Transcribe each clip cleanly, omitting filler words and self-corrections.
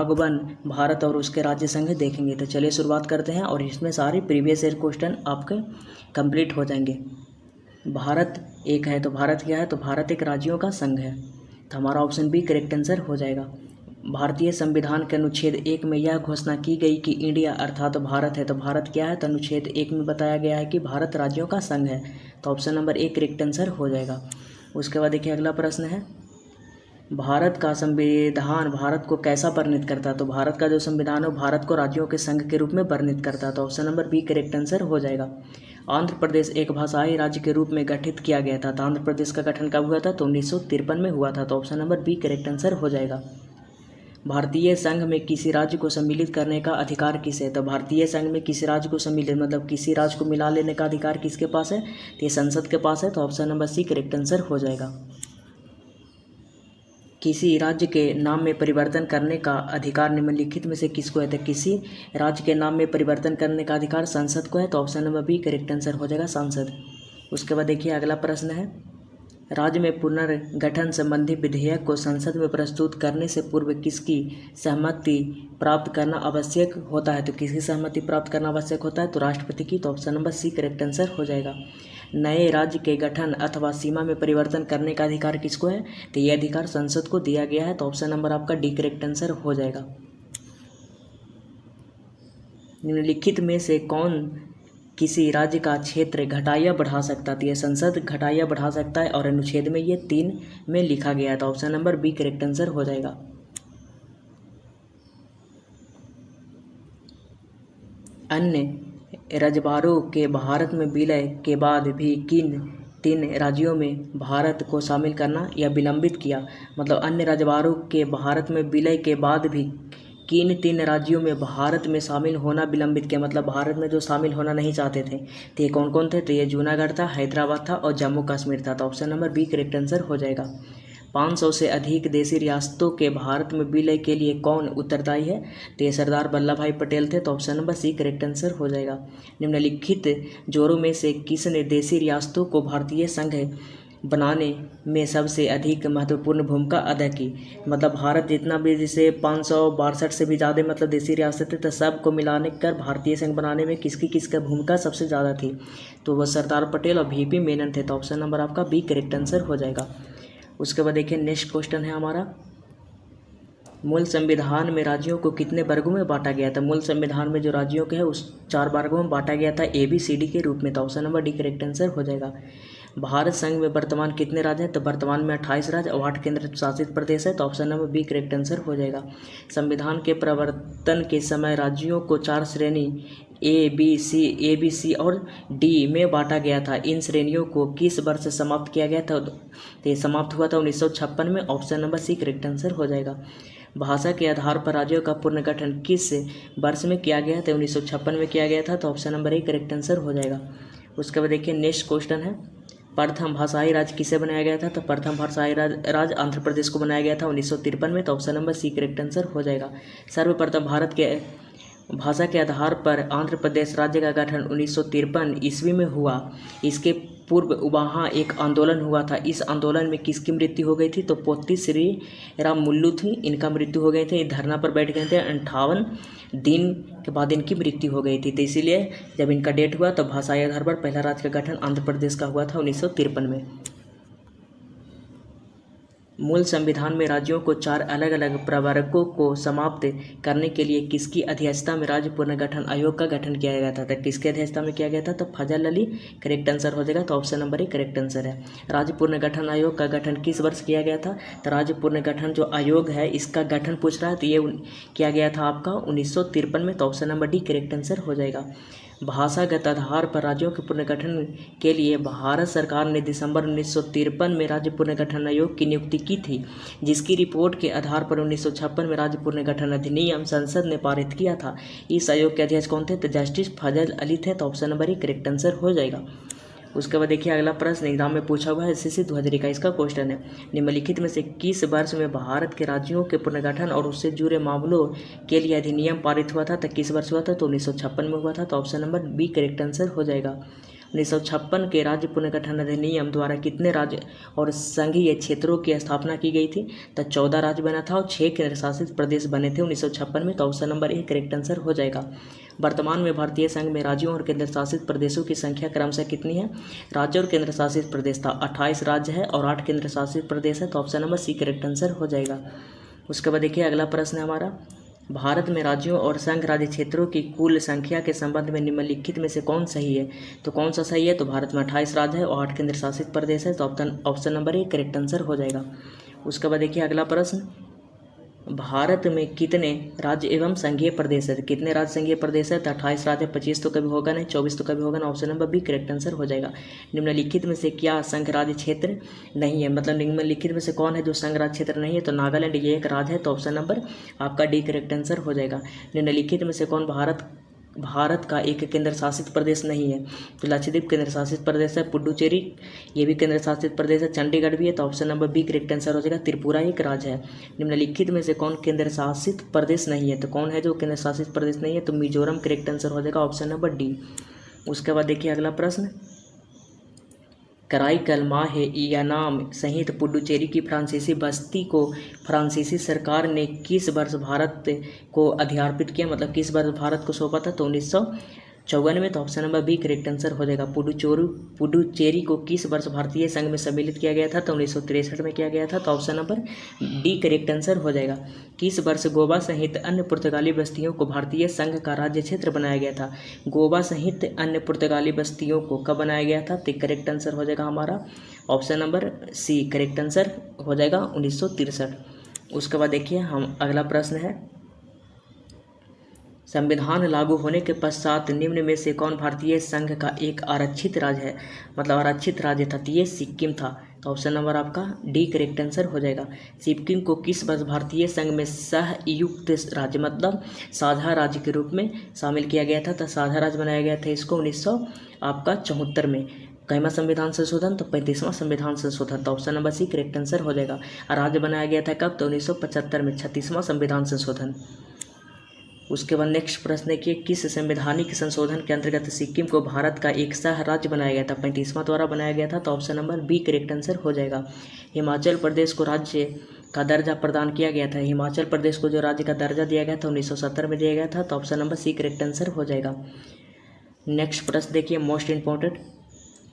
भागवन भारत और उसके राज्य संघ देखेंगे। तो चलिए शुरुआत करते हैं और इसमें सारे प्रीवियस ईयर क्वेश्चन आपके कंप्लीट हो जाएंगे। भारत एक है तो भारत क्या है, तो भारत एक राज्यों का संघ है, तो हमारा ऑप्शन बी करेक्ट आंसर हो जाएगा। भारतीय संविधान के अनुच्छेद 1 में यह घोषणा की गई कि इंडिया अर्थात भारत है, तो भारत क्या है, तो अनुच्छेद 1 में बताया गया है कि भारत राज्यों का संघ है, तो ऑप्शन नंबर 1 करेक्ट आंसर हो जाएगा। उसके बाद देखिए अगला प्रश्न है, भारत का संविधान भारत को कैसा वर्णित करता है, तो भारत का जो संविधान है भारत को राज्यों के संघ के रूप में वर्णित करता है, तो option number B correct answer हो जाएगा। आंध्र प्रदेश एक भाषाई राज्य के रूप में गठित किया गया था, तो आंध्र प्रदेश का गठन कब हुआ था, तो 1953 में हुआ था, तो option number B correct answer हो जाएगा। भारतीय संघ में किसी राज्य को सम्मिलित करने का अधिकार किसे है, तो भारतीय संघ में किसी राज्य को सम्मिलित मतलब किसी राज्य को मिला लेने का अधिकार किसके पास है, तो ये संसद के पास है, तो option number C correct answer हो जाएगा। किसी राज्य के नाम में परिवर्तन करने का अधिकार निम्नलिखित में से किसको है, तो किसी राज्य के नाम में परिवर्तन करने का अधिकार संसद को है, तो option number B correct answer हो जाएगा संसद। उसके बाद देखिए अगला प्रश्न है, राज्य में पुनर्गठन संबंधी विधेयक को संसद में प्रस्तुत करने से पूर्व किसकी सहमति प्राप्त करना आवश्यक होता है, तो किसकी सहमति प्राप्त करना आवश्यक होता है, तो राष्ट्रपति की, तो option number C correct answer हो जाएगा। नए राज्य के गठन अथवा सीमा में परिवर्तन करने का अधिकार किसको है, तो यह अधिकार संसद को दिया गया है, तो ऑप्शन नंबर आपका डी करेक्ट आंसर हो जाएगा। निम्नलिखित में से कौन किसी राज्य का क्षेत्र घटा या बढ़ा सकता है, तो यह संसद घटा या बढ़ा सकता है और अनुच्छेद में ये 3 में लिखा गया है, तो option number B correct answer हो जाएगा। अन्य रजबारों के भारत में विलय के बाद भी किन 3 राज्यों में भारत को शामिल करना या विलंबित किया, मतलब अन्य रजबारों के भारत में विलय के बाद भी किन 3 राज्यों में भारत में शामिल होना विलंबित किया, मतलब भारत में जो शामिल होना नहीं चाहते थे, तो ये कौन कौन थे, तो ये जूनागढ़ था, हैदराबाद था और जम्मू कश्मीर था, तो option number B correct answer हो जाएगा। 500 से अधिक देशी रियासतों के भारत में विलय के लिए कौन उत्तरदायी है, तो ये सरदार वल्लभ भाई पटेल थे, तो option number C correct answer हो जाएगा। निम्नलिखित जोड़ों में से किसने देशी रियासतों को भारतीय संघ बनाने में सबसे अधिक महत्वपूर्ण भूमिका अदा की, मतलब भारत जितना भी जैसे 562 से भी ज़्यादा मतलब देशी रियासतें तो सबको मिलाने कर भारतीय संघ बनाने में किसकी भूमिका सबसे ज़्यादा थी, तो वह सरदार पटेल और वीपी मेनन थे, तो ऑप्शन नंबर आपका बी करेक्ट आंसर हो जाएगा। उसके बाद देखिए नेक्स्ट क्वेश्चन है हमारा, मूल संविधान में राज्यों को कितने वर्गों में बांटा गया था, मूल संविधान में जो राज्यों के है उस 4 वर्गों में बांटा गया था ABCD के रूप में, तो option number D correct answer हो जाएगा। भारत संघ में वर्तमान कितने राज्य हैं, तो वर्तमान में 28 राज्य और 8 केंद्र शासित प्रदेश है, तो option number B correct answer हो जाएगा। संविधान के प्रवर्तन के समय राज्यों को 4 श्रेणी ABC और D में बांटा गया था, इन श्रेणियों को किस वर्ष से समाप्त किया गया था, तो ये समाप्त हुआ था 1956 में, option number C correct answer हो जाएगा। भाषा के आधार पर राज्यों का पुनर्गठन किस वर्ष में किया गया था, 1956 में किया गया था, तो option number A correct answer हो जाएगा। उसके बाद देखिए नेक्स्ट क्वेश्चन है, प्रथम भाषाई राज्य किसे बनाया गया था, तो प्रथम भाषाई राज्य आंध्र प्रदेश को बनाया गया था 1953 में, तो option number C correct answer हो जाएगा। सर्वप्रथम भारत के भाषा के आधार पर आंध्र प्रदेश राज्य का गठन 1953 ईस्वी में हुआ, इसके पूर्व वहाँ एक आंदोलन हुआ था, इस आंदोलन में किसकी मृत्यु हो गई थी, तो पोती श्री राम मुल्लू थी, इनका मृत्यु हो गई थी, धरना पर बैठ गए थे, 58 दिन के बाद इनकी मृत्यु हो गई थी, तो इसीलिए जब इनका डेट हुआ तो भाषाई आधार पर पहला राज्य का गठन आंध्र प्रदेश का हुआ था 1953 में। मूल संविधान में राज्यों को 4 अलग अलग प्रवर्गों को समाप्त करने के लिए किसकी अध्यक्षता में राज्य पुनर्गठन आयोग का गठन किया गया था, तो किसकी अध्यक्षता में किया गया था, तो फजल अली करेक्ट आंसर हो जाएगा, तो option number A correct answer है। राज्य पुनर्गठन आयोग का गठन किस वर्ष किया गया था, तो राज्य पुनर्गठन जो आयोग है इसका गठन पूछ रहा है, तो ये किया गया था आपका 1953 में, तो option number D correct answer हो जाएगा। भाषागत आधार पर राज्यों के पुनर्गठन के लिए भारत सरकार ने दिसंबर 1953 में राज्य पुनर्गठन आयोग की नियुक्ति की थी, जिसकी रिपोर्ट के आधार पर 1956 में राज्य पुनर्गठन अधिनियम संसद ने पारित किया था। इस आयोग के अध्यक्ष कौन थे, तो जस्टिस फजल अली थे, तो option number A correct answer हो जाएगा। उसके बाद देखिए अगला प्रश्न एग्जाम में पूछा हुआ है SSC 2021 का क्वेश्चन है, निम्नलिखित में से किस वर्ष में भारत के राज्यों के पुनर्गठन और उससे जुड़े मामलों के लिए अधिनियम पारित हुआ था, तो किस वर्ष हुआ था, तो 1956 में हुआ था, तो option number B correct answer हो जाएगा। 1956 के राज्य पुनर्गठन अधिनियम द्वारा कितने राज्य और संघीय क्षेत्रों की स्थापना की गई थी? तो 14 राज्य बना था और 6 केंद्र शासित प्रदेश बने थे 1956 में। तो option number A correct answer हो जाएगा। वर्तमान में भारतीय संघ में राज्यों और केंद्र शासित प्रदेशों की संख्या क्रमशः कितनी है? राज्य और केंद्र शासित प्रदेश था 28 राज्य है और 8 केंद्र शासित प्रदेश है। तो option number C correct answer हो जाएगा। उसके बाद देखिए अगला प्रश्न है हमारा, भारत में राज्यों और संघ राज्य क्षेत्रों की कुल संख्या के संबंध में निम्नलिखित में से कौन सही है? तो कौन सा सही है? तो भारत में 28 राज्य है और 8 केंद्र शासित प्रदेश है। तो option number A correct answer हो जाएगा। उसके बाद देखिए अगला प्रश्न, भारत में कितने राज्य एवं संघीय प्रदेश है? कितने राज्य संघीय प्रदेश है? तो 28 राज्य है। 25 तो कभी होगा नहीं, 24 तो कभी होगा ना। Option number B correct answer हो जाएगा। निम्नलिखित में से क्या संघ राज्य क्षेत्र नहीं है? मतलब निम्नलिखित में से कौन है जो संघ राज्य क्षेत्र नहीं है? तो नागालैंड ये एक राज्य है। तो ऑप्शन नंबर आपका डी करेक्ट आंसर हो जाएगा। निम्नलिखित में से कौन भारत का एक केंद्र शासित प्रदेश नहीं है? तो लक्षद्वीप केंद्र शासित प्रदेश है, पुडुचेरी ये भी केंद्र शासित प्रदेश है, चंडीगढ़ भी है। तो option number B correct answer हो जाएगा। त्रिपुरा एक राज्य है। निम्नलिखित में से कौन केंद्र शासित प्रदेश नहीं है? तो कौन है जो केंद्र शासित प्रदेश नहीं है? तो मिजोरम करेक्ट आंसर हो जाएगा। Option number D. उसके बाद देखिए अगला प्रश्न, कराईकल माहे-ई-नाम सहित पुडुचेरी की फ्रांसीसी बस्ती को फ्रांसीसी सरकार ने किस वर्ष भारत को अधिर्पित किया? मतलब किस वर्ष भारत को सौंपा था? तो 1954 में। तो option number B correct answer हो जाएगा। पुडुचेरी को किस वर्ष भारतीय संघ में सम्मिलित किया गया था? तो 1963 में किया गया था। तो option number D correct answer हो जाएगा। किस वर्ष गोवा सहित अन्य पुर्तगाली बस्तियों को भारतीय संघ का राज्य क्षेत्र बनाया गया था? गोवा सहित अन्य पुर्तगाली बस्तियों को कब बनाया गया था? तो करेक्ट आंसर हो जाएगा हमारा option number C correct answer हो जाएगा 1963। उसके बाद देखिए हम अगला प्रश्न है, संविधान लागू होने के पश्चात निम्न में से कौन भारतीय संघ का एक आरक्षित राज्य है? मतलब आरक्षित राज्य था, तो ये सिक्किम था। तो ऑप्शन नंबर आपका डी करेक्ट आंसर हो जाएगा। सिक्किम को किस वर्ष भारतीय संघ में सहयुक्त राज्य मतलब साझा राज्य के रूप में शामिल किया गया था? तो साझा राज्य बनाया गया था इसको 1974 में। कईवां संविधान संशोधन? तो 35वां संविधान संशोधन। तो option number C correct answer हो जाएगा। राज्य बनाया गया था कब? तो 1975 में 36वां संविधान संशोधन। उसके बाद नेक्स्ट प्रश्न देखिए, किस संवैधानिक संशोधन के अंतर्गत सिक्किम को भारत का एक सह राज्य बनाया गया था? 35वां द्वारा बनाया गया था। तो option number B correct answer हो जाएगा। हिमाचल प्रदेश को राज्य का दर्जा प्रदान किया गया था। हिमाचल प्रदेश को जो राज्य का दर्जा दिया गया था 1970 में दिया गया था। तो option number C correct answer हो जाएगा। नेक्स्ट प्रश्न देखिए मोस्ट इंपॉर्टेंट,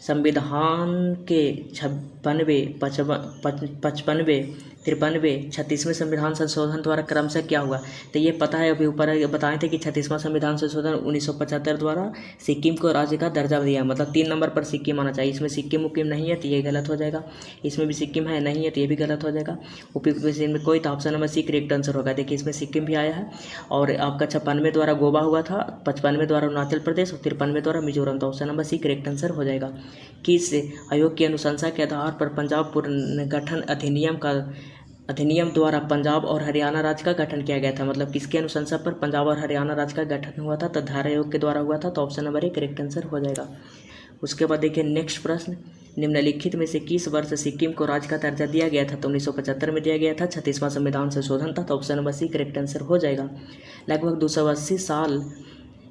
संविधान के 56वें 55वें 53वें 36वें संविधान संशोधन द्वारा क्रमशः क्या हुआ? तो ये पता है, अभी ऊपर बताए थे कि 36वां संविधान संशोधन 1975 द्वारा सिक्किम को राज्य का दर्जा दिया, मतलब 3 नंबर पर सिक्किम आना चाहिए। इसमें सिक्किम उक्किम नहीं है तो ये गलत हो जाएगा। इसमें भी सिक्किम है नहीं है तो ये भी गलत हो जाएगा। उपयुक्त में से इनमें कोई, तो option number C correct answer होगा। देखिए इसमें सिक्किम भी आया है और आपका 56 द्वारा गोवा हुआ था, 55 द्वारा अरुणाचल प्रदेश और 53 द्वारा मिजोरम। तो option number C correct answer हो जाएगा। किस आयोग की अनुशंसा के आधार पर पंजाब पुनर्गठन अधिनियम द्वारा पंजाब और हरियाणा राज्य का गठन किया गया था? मतलब किसके अनुशंसा पर पंजाब और हरियाणा राज्य का गठन हुआ था? तो धारा आयोग के द्वारा हुआ था। तो option number A correct answer हो जाएगा। उसके बाद देखिए नेक्स्ट प्रश्न, निम्नलिखित में से किस वर्ष सिक्किम को राज्य का दर्जा दिया गया था? तो 1975 में दिया गया था। 36वां संविधान संशोधन था। तो option number C correct answer हो जाएगा। लगभग 280 साल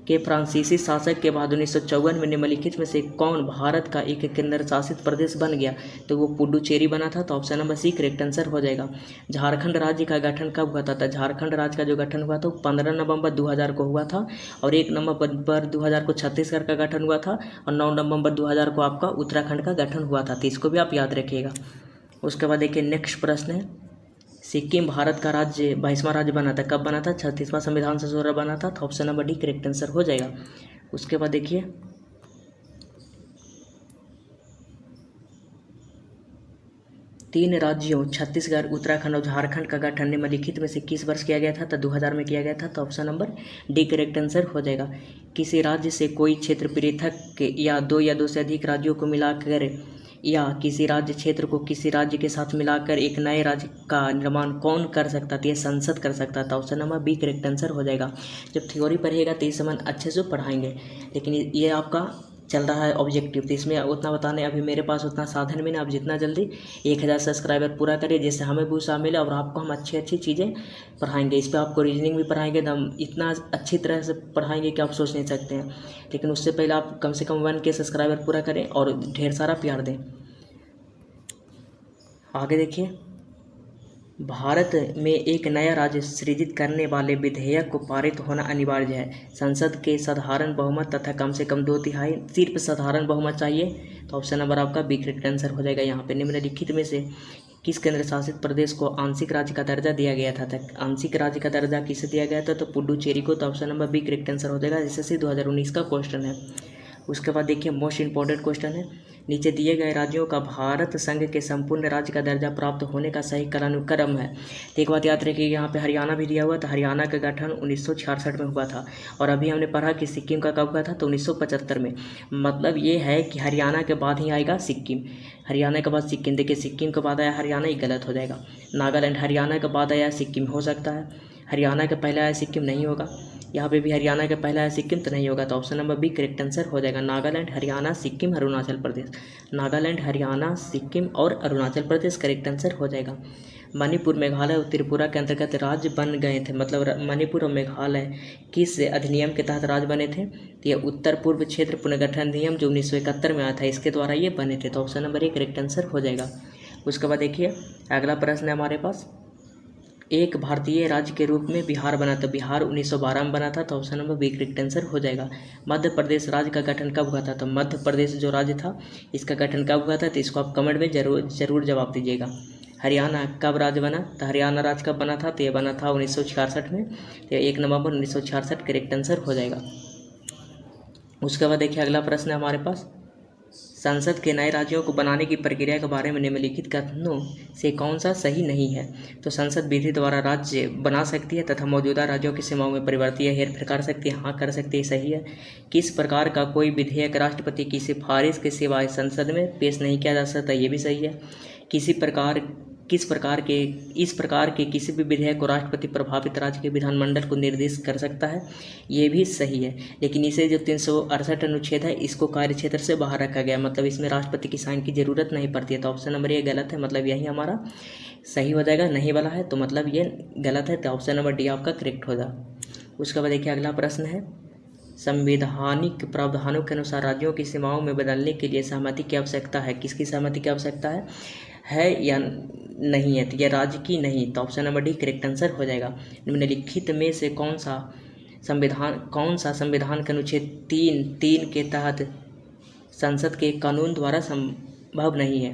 के फ्रांसीसी शासक के बाद 1954 में निम्नलिखित में से कौन भारत का एक केंद्र शासित प्रदेश बन गया? तो वो पुडुचेरी बना था। तो option number C correct answer हो जाएगा। झारखंड राज्य का गठन कब हुआ था? तो झारखंड राज्य का जो गठन हुआ था 15 नवंबर 2000 को हुआ था और 1 नवंबर 2000 को छत्तीसगढ़ का गठन हुआ था और 9 नवंबर 2000 को आपका उत्तराखंड का गठन हुआ था। तो इसको भी आप याद रखिएगा। उसके बाद देखिए नेक्स्ट प्रश्न है, सिक्किम भारत का राज्य 22वां राज्य बना था, कब बना था? 36वां संविधान संशोधन बना था। तो option number D correct answer हो जाएगा। उसके बाद देखिए 3 राज्यों छत्तीसगढ़, उत्तराखंड और झारखंड का गठन निम्नलिखित में से किस वर्ष किया गया था? तो 2000 में किया गया था। तो option number D correct answer हो जाएगा। किसी राज्य से कोई क्षेत्र पृथक या 2 से अधिक राज्यों को मिलाकर या किसी राज्य क्षेत्र को किसी राज्य के साथ मिलाकर एक नए राज्य का निर्माण कौन कर सकता था? ये संसद कर सकता था। Option number B correct answer हो जाएगा। जब थ्योरी पढ़ेगा तो इस समय अच्छे से पढ़ाएंगे, लेकिन ये आपका चल रहा है ऑब्जेक्टिव, तो इसमें उतना बताने अभी मेरे पास उतना साधन भी नहीं। आप जितना जल्दी 1000 सब्सक्राइबर पूरा करिए, जिससे हमें भी उत्साह मिले और आपको हम अच्छी अच्छी चीज़ें पढ़ाएंगे। इस पर आपको रीजनिंग भी पढ़ाएंगे, तो हम इतना अच्छी तरह से पढ़ाएंगे कि आप सोच नहीं सकते हैं। लेकिन उससे पहले आप कम से कम 1K सब्सक्राइबर पूरा करें और ढेर सारा प्यार दें। आगे देखिए, भारत में एक नया राज्य सृजित करने वाले विधेयक को पारित होना अनिवार्य है। संसद के साधारण बहुमत तथा कम से कम 2/3 सिर्फ साधारण बहुमत चाहिए। तो ऑप्शन नंबर आपका बी करेक्ट आंसर हो जाएगा। यहाँ पे निम्नलिखित में से किस केंद्र शासित प्रदेश को आंशिक राज्य का दर्जा दिया गया था? आंशिक राज्य का दर्जा किसे दिया गया था? तो पुडुचेरी को। तो option number B correct answer हो जाएगा। SSC 2019 का क्वेश्चन है। उसके बाद देखिए मोस्ट इंपॉर्टेंट क्वेश्चन है, नीचे दिए गए राज्यों का भारत संघ के संपूर्ण राज्य का दर्जा प्राप्त होने का सही कालानुक्रम है। तो एक बात याद रखिए, यहाँ पे हरियाणा भी दिया हुआ था। हरियाणा का गठन 1966 में हुआ था, और अभी हमने पढ़ा कि सिक्किम का कब हुआ था? तो 1975 में। मतलब ये है कि हरियाणा के बाद ही आएगा सिक्किम, हरियाणा के बाद सिक्किम। देखिए सिक्किम के बाद आया हरियाणा, ये गलत हो जाएगा। नागालैंड हरियाणा के बाद आया सिक्किम, हो सकता है। हरियाणा के पहले आया सिक्किम, नहीं होगा। यहाँ पे भी हरियाणा के पहला है सिक्किम, तो नहीं होगा। तो option number B correct answer हो जाएगा। नागालैंड, हरियाणा, सिक्किम, अरुणाचल प्रदेश। नागालैंड, हरियाणा, सिक्किम और अरुणाचल प्रदेश करेक्ट आंसर हो जाएगा। मणिपुर, मेघालय और त्रिपुरा के अंतर्गत राज्य बन गए थे। मतलब मणिपुर और मेघालय किस अधिनियम के तहत राज्य बने थे? तो ये उत्तर पूर्व क्षेत्र पुनर्गठन अधिनियम जो 1971 में आया था, इसके द्वारा ये बने थे। तो option number A correct answer हो जाएगा। उसके बाद देखिए अगला प्रश्न है हमारे पास, एक भारतीय राज्य के रूप में बिहार बना था। बिहार 1912 में बना था। तो option number B correct answer हो जाएगा। मध्य प्रदेश राज्य का गठन कब हुआ था? तो मध्य प्रदेश जो राज्य था इसका गठन कब हुआ था? तो इसको आप कमेंट में जरूर जवाब दीजिएगा। हरियाणा कब राज्य बना? तो हरियाणा राज्य कब बना था? तो ये बना था 1966 में। तो 1 नवंबर 1966 करेक्ट आंसर हो जाएगा। उसके बाद देखिए अगला प्रश्न है हमारे पास, संसद के नए राज्यों को बनाने की प्रक्रिया के बारे में निम्नलिखित कथनों से कौन सा सही नहीं है? तो संसद विधि द्वारा राज्य बना सकती है तथा मौजूदा राज्यों की सीमाओं में परिवर्तन या हेरफेर कर सकती है। हाँ कर सकती है, सही है। किस प्रकार का कोई विधेयक राष्ट्रपति की सिफारिश के सिवाय संसद में पेश नहीं किया जा सकता? ये भी सही है। इस प्रकार के किसी भी विधेयक को राष्ट्रपति प्रभावित राज्य के विधानमंडल को निर्देशित कर सकता है, ये भी सही है। लेकिन इसे जो 368 अनुच्छेद है इसको कार्यक्षेत्र से बाहर रखा गया, मतलब इसमें राष्ट्रपति की साइन की जरूरत नहीं पड़ती है। तो ऑप्शन नंबर ये गलत है, मतलब यही हमारा सही हो जाएगा। नहीं वाला है तो मतलब ये गलत है, तो ऑप्शन नंबर डी आपका करेक्ट होगा। उसके बाद देखिए अगला प्रश्न है, संवैधानिक प्रावधानों के अनुसार राज्यों की सीमाओं में बदलने के लिए सहमति की आवश्यकता है। किसकी सहमति की आवश्यकता है या नहीं है? तो यह राज्य की नहीं। तो option number D correct answer हो जाएगा। निम्नलिखित में से कौन सा संविधान के अनुच्छेद 3 के तहत संसद के कानून द्वारा संभव नहीं है?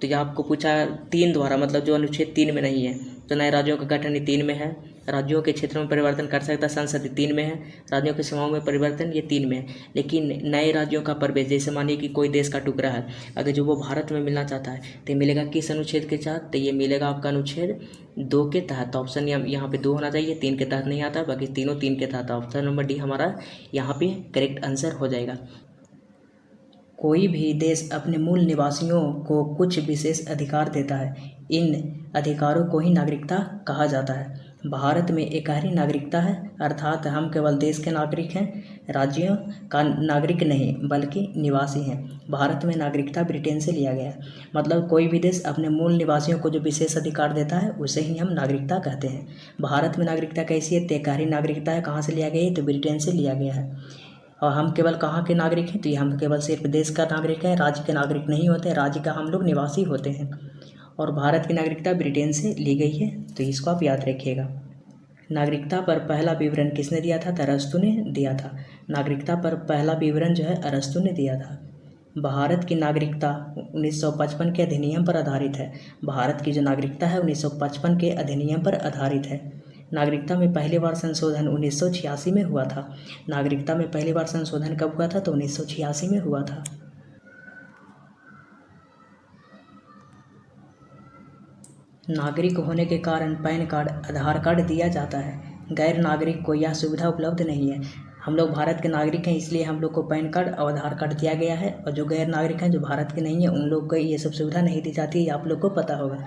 तो यह आपको पूछा 3 द्वारा, मतलब जो अनुच्छेद 3 में नहीं है। तो नए राज्यों का गठन 3 में है, राज्यों के क्षेत्रों में परिवर्तन कर सकता संसद 3 में है, राज्यों की सीमाओं में परिवर्तन ये 3 में है। लेकिन नए राज्यों का प्रवेश, जैसे मानिए कि कोई देश का टुकड़ा है, अगर जो वो भारत में मिलना चाहता है तो मिलेगा किस अनुच्छेद के तहत? तो ये मिलेगा आपका अनुच्छेद 2 के तहत। तो ऑप्शन यहाँ पे 2 होना चाहिए, 3 के तहत नहीं आता, बाकी तीनों 3 के तहत। ऑप्शन नंबर डी हमारा यहाँ पे करेक्ट आंसर हो जाएगा। कोई भी देश अपने मूल निवासियों को कुछ विशेष अधिकार देता है, इन अधिकारों को ही नागरिकता कहा जाता है। भारत में एकहरी नागरिकता है, अर्थात हम केवल देश के नागरिक हैं, राज्यों का नागरिक नहीं बल्कि निवासी हैं। भारत में नागरिकता ब्रिटेन से लिया गया है, मतलब कोई भी देश अपने मूल निवासियों को जो विशेष अधिकार देता है उसे ही हम नागरिकता कहते हैं। भारत में नागरिकता कैसी है? एकहरी नागरिकता है। कहाँ से लिया गया है? तो ब्रिटेन से लिया गया है। और हम केवल कहाँ के नागरिक हैं? तो ये हम केवल सिर्फ देश का नागरिक है, राज्य के नागरिक नहीं होते, राज्य का हम लोग निवासी होते हैं। और भारत की नागरिकता ब्रिटेन से ली गई है, तो इसको आप याद रखिएगा। नागरिकता पर पहला विवरण किसने दिया था? तो अरस्तू ने दिया था। नागरिकता पर पहला विवरण जो है अरस्तू ने दिया था। भारत की नागरिकता 1955 के अधिनियम पर आधारित है। भारत की जो नागरिकता है 1955 के अधिनियम पर आधारित है। नागरिकता में पहली बार संशोधन 1986 में हुआ था। नागरिकता में पहली बार संशोधन कब हुआ था? तो 1986 में हुआ था। नागरिक होने के कारण पैन कार्ड, आधार कार्ड दिया जाता है। गैर नागरिक को यह सुविधा उपलब्ध नहीं है। हम लोग भारत के नागरिक हैं, इसलिए हम लोग को पैन कार्ड और आधार कार्ड दिया गया है, और जो गैर नागरिक हैं जो भारत के नहीं हैं उन लोग को ये सब सुविधा नहीं दी जाती है, आप लोग को पता होगा।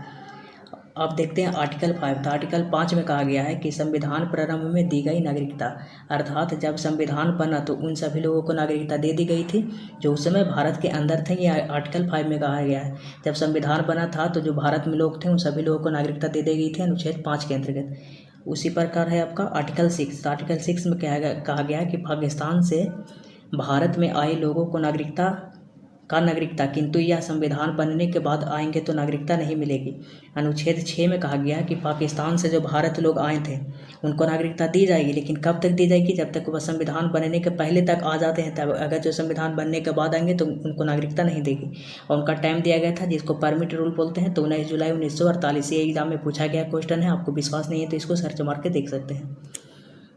अब देखते हैं आर्टिकल 5। तो आर्टिकल 5 में कहा गया है कि संविधान प्रारंभ में दी गई नागरिकता, अर्थात जब संविधान बना तो उन सभी लोगों को नागरिकता दे दी गई थी जो उस समय भारत के अंदर थे। ये आर्टिकल 5 में कहा गया है। जब संविधान बना था तो जो भारत में लोग थे उन सभी लोगों को नागरिकता दे दी गई थी अनुच्छेद 5 के अंतर्गत। उसी प्रकार है आपका आर्टिकल 6। तो आर्टिकल 6 में कहा गया है कि पाकिस्तान से भारत में आए लोगों को नागरिकता किंतु यह संविधान बनने के बाद आएंगे तो नागरिकता नहीं मिलेगी। अनुच्छेद 6 में कहा गया है कि पाकिस्तान से जो भारत लोग आए थे उनको नागरिकता दी जाएगी, लेकिन कब तक दी जाएगी? जब तक वह संविधान बनने के पहले तक आ जाते हैं तब। अगर जो संविधान बनने के बाद आएंगे तो उनको नागरिकता नहीं देगी। और उनका टाइम दिया गया था जिसको परमिट रूल बोलते हैं। तो 19 जुलाई 1948 ये एग्जाम में पूछा गया क्वेश्चन है। आपको विश्वास नहीं है तो इसको सर्च मार के देख सकते हैं।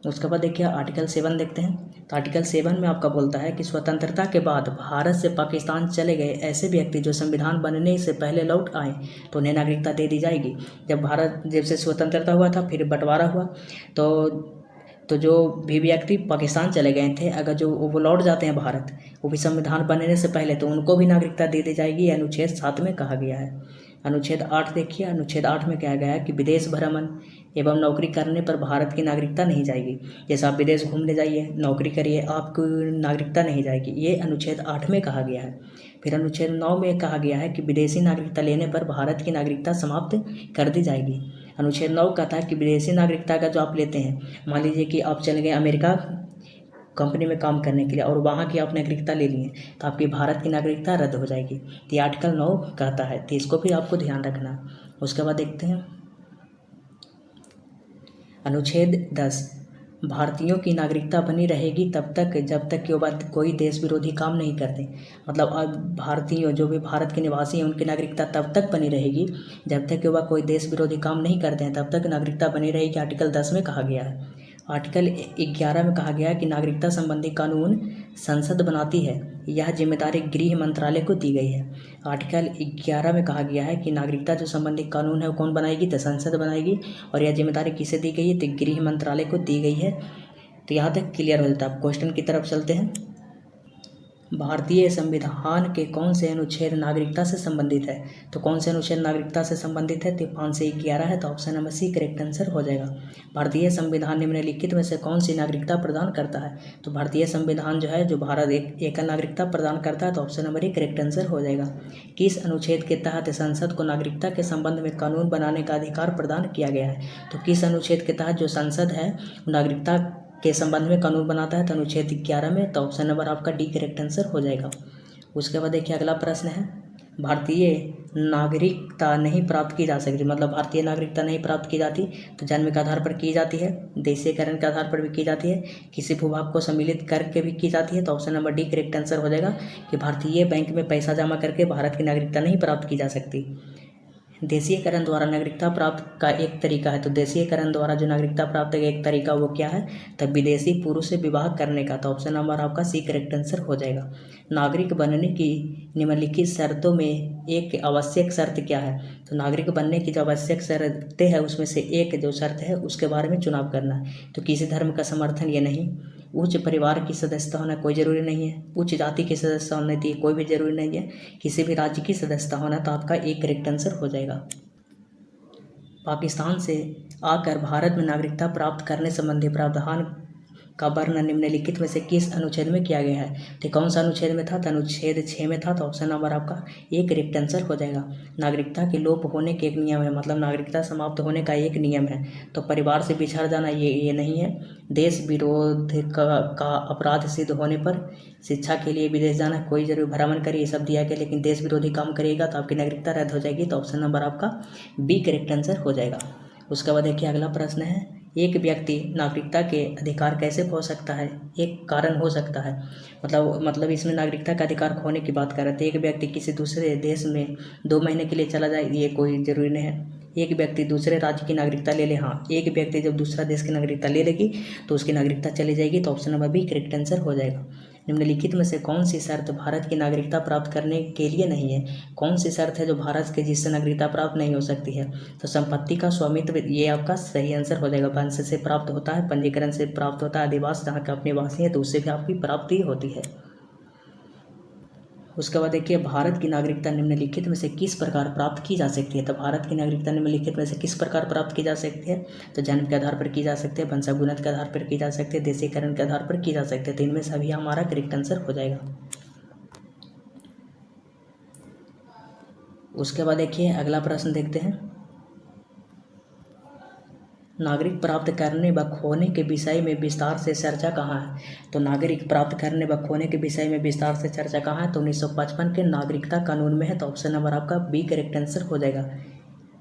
उसके बाद देखिए आर्टिकल 7 देखते हैं। तो आर्टिकल 7 में आपका बोलता है कि स्वतंत्रता के बाद भारत से पाकिस्तान चले गए ऐसे व्यक्ति जो संविधान बनने से पहले लौट आए तो उन्हें नागरिकता दे दी जाएगी। जब से स्वतंत्रता हुआ था फिर बंटवारा हुआ तो जो भी व्यक्ति पाकिस्तान चले गए थे अगर जो वो लौट जाते हैं भारत, वो भी संविधान बनने से पहले, तो उनको भी नागरिकता दे दी जाएगी। अनुच्छेद 7 में कहा गया है। अनुच्छेद 8 देखिए। अनुच्छेद 8 में कहा गया है कि विदेश भ्रमण एवं नौकरी करने पर भारत की नागरिकता नहीं जाएगी। जैसे आप विदेश घूमने जाइए, नौकरी करिए, आपको नागरिकता नहीं जाएगी। ये अनुच्छेद 8 में कहा गया है। फिर अनुच्छेद 9 में कहा गया है कि विदेशी नागरिकता लेने पर भारत की नागरिकता समाप्त कर दी जाएगी। अनुच्छेद 9 कहता है कि विदेशी नागरिकता का जो आप लेते हैं, मान लीजिए कि आप चले गए अमेरिका कंपनी में काम करने के लिए और वहाँ की आप नागरिकता ले लिए तो आपकी भारत की नागरिकता रद्द हो जाएगी। तो ये आर्टिकल 9 कहता है, तो इसको भी आपको ध्यान रखना। उसके बाद देखते हैं अनुच्छेद 10। भारतीयों की नागरिकता बनी रहेगी तब तक जब तक कि वह कोई देश विरोधी काम नहीं करते। मतलब अब भारतीयों जो भी भारत के निवासी हैं उनकी नागरिकता तब तक बनी रहेगी जब तक कि वह कोई देश विरोधी काम नहीं करते हैं, तब तक नागरिकता बनी रहेगी। आर्टिकल 10 में कहा गया है। आर्टिकल 11 में कहा गया है कि नागरिकता संबंधी कानून संसद बनाती है, यह जिम्मेदारी गृह मंत्रालय को दी गई है। आर्टिकल 11 में कहा गया है कि नागरिकता जो संबंधी कानून है वो कौन बनाएगी? तो संसद बनाएगी। और यह जिम्मेदारी किसे दी गई है? तो गृह मंत्रालय को दी गई है। तो यहाँ तक क्लियर हो जाता है। आप क्वेश्चन की तरफ चलते हैं। भारतीय संविधान के कौन से अनुच्छेद नागरिकता से संबंधित है? तो कौन से अनुच्छेद नागरिकता से संबंधित है? तो 5 से 11 है। तो option number C correct answer हो जाएगा। भारतीय संविधान निम्नलिखित में से कौन सी नागरिकता प्रदान करता है? तो भारतीय संविधान जो है जो भारत एकल नागरिकता प्रदान करता है। तो option number A correct answer हो जाएगा। किस अनुच्छेद के तहत संसद को नागरिकता के संबंध में कानून बनाने का अधिकार प्रदान किया गया है? तो किस अनुच्छेद के तहत जो संसद है नागरिकता के संबंध में कानून बनाता है? तो अनुच्छेद 11 में। तो ऑप्शन नंबर आपका डी करेक्ट आंसर हो जाएगा। उसके बाद देखिए अगला प्रश्न है, भारतीय नागरिकता नहीं प्राप्त की जा सकती। मतलब भारतीय नागरिकता नहीं प्राप्त की जाती तो जन्म के आधार पर की जाती है, देशीयकरण के आधार पर भी की जाती है, किसी भूभाग को सम्मिलित करके भी की जाती है। तो option number D correct answer हो जाएगा कि भारतीय बैंक में पैसा जमा करके भारत की नागरिकता नहीं प्राप्त की जा सकती। देशीयकरण द्वारा नागरिकता प्राप्त का एक तरीका है। तो देशीयकरण द्वारा जो नागरिकता प्राप्त का एक तरीका वो क्या है? तब विदेशी पुरुष से विवाह करने का। तो ऑप्शन नंबर आपका सी करेक्ट आंसर हो जाएगा। नागरिक बनने की निम्नलिखित शर्तों में एक आवश्यक शर्त क्या है? तो नागरिक बनने की जो आवश्यक शर्तें हैं उसमें से एक जो शर्त है उसके बारे में चुनाव करना है। तो किसी धर्म का समर्थन ये नहीं, उच्च परिवार की सदस्यता होना कोई ज़रूरी नहीं है, उच्च जाति की सदस्यता होना थी कोई भी ज़रूरी नहीं है, किसी भी राज्य की सदस्यता होना। तो आपका एक करेक्ट आंसर हो जाएगा। पाकिस्तान से आकर भारत में नागरिकता प्राप्त करने संबंधी प्रावधान का वर्णन निम्नलिखित में से किस अनुच्छेद में किया गया है? तो कौन सा अनुच्छेद में था? तो अनुच्छेद 6 में था। तो ऑप्शन नंबर आपका एक करेक्ट आंसर हो जाएगा। नागरिकता के लोप होने के एक नियम है, मतलब नागरिकता समाप्त होने का एक नियम है। तो परिवार से बिछड़ जाना ये नहीं है। देश विरोध का अपराध सिद्ध होने पर शिक्षा के लिए विदेश जाना, कोई जरूर भ्रमण करिए, सब दिया गया, लेकिन देश विरोधी काम करिएगा तो आपकी नागरिकता रद्द हो जाएगी। तो ऑप्शन नंबर आपका बी करेक्ट आंसर हो जाएगा। उसके बाद देखिए अगला प्रश्न है, एक व्यक्ति नागरिकता के अधिकार कैसे खो सकता है? एक कारण हो सकता है, मतलब इसमें नागरिकता का अधिकार खोने की बात कर रहे थे। एक व्यक्ति किसी दूसरे देश में 2 महीने के लिए चला जाए, ये कोई ज़रूरी नहीं है। एक व्यक्ति दूसरे राज्य की नागरिकता ले ले, हाँ, एक व्यक्ति जब दूसरा देश की नागरिकता ले लेगी तो उसकी नागरिकता चली जाएगी। तो option number B correct answer हो जाएगा। निम्नलिखित में से कौन सी शर्त भारत की नागरिकता प्राप्त करने के लिए नहीं है? कौन सी शर्त है जो भारत के जिससे नागरिकता प्राप्त नहीं हो सकती है? तो संपत्ति का स्वामित्व, ये आपका सही आंसर हो जाएगा। वंश से प्राप्त होता है, पंजीकरण से प्राप्त होता है, अधिवास जहाँ का अपने वासी है तो उससे भी आपकी प्राप्ति होती है। उसके बाद देखिए भारत की नागरिकता निम्नलिखित में से किस प्रकार प्राप्त की जा सकती है। तो भारत की नागरिकता निम्नलिखित में से किस प्रकार प्राप्त की जा सकती है। तो जन्म के आधार पर की जा सकती है, वंशानुगत के आधार पर की जा सकती है, देशीकरण के आधार पर की जा सकती है। तो इनमें से अभी हमारा करेक्ट आंसर हो जाएगा। उसके बाद देखिए अगला प्रश्न देखते हैं, नागरिक प्राप्त करने व खोने के विषय में विस्तार से चर्चा कहाँ है। तो नागरिक प्राप्त करने व खोने के विषय में विस्तार से चर्चा कहाँ है। तो 1955 के नागरिकता कानून में है। तो ऑप्शन नंबर आपका बी करेक्ट आंसर हो जाएगा।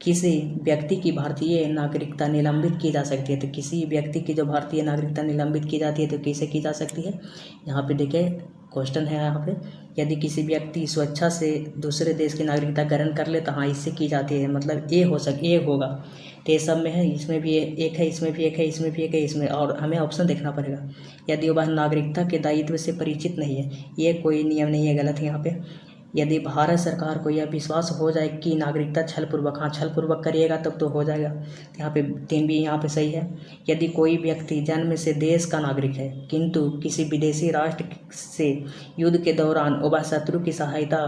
किसी व्यक्ति की भारतीय नागरिकता निलंबित की जा सकती है। तो किसी व्यक्ति की जो भारतीय नागरिकता निलंबित की जाती है तो किसे की जा सकती है। यहाँ पे देखिए क्वेश्चन है यहाँ पे, यदि किसी व्यक्ति स्वेच्छा से दूसरे देश की नागरिकता ग्रहण कर ले तो हाँ इससे की जाती है, मतलब ए होगा। तो ये सब में है, इसमें भी एक है, इसमें भी एक है, इसमें भी एक है, इसमें, और हमें ऑप्शन देखना पड़ेगा। यदि वह नागरिकता के दायित्व से परिचित नहीं है, ये कोई नियम नहीं है, गलत है यहाँ पे। यदि भारत सरकार को यह विश्वास हो जाए कि नागरिकता छलपूर्वक, हाँ छलपूर्वक करिएगा तब तो हो जाएगा। यहाँ पे 3 भी यहाँ पे सही है। यदि कोई व्यक्ति जन्म से देश का नागरिक है किंतु किसी विदेशी राष्ट्र से युद्ध के दौरान वह शत्रु की सहायता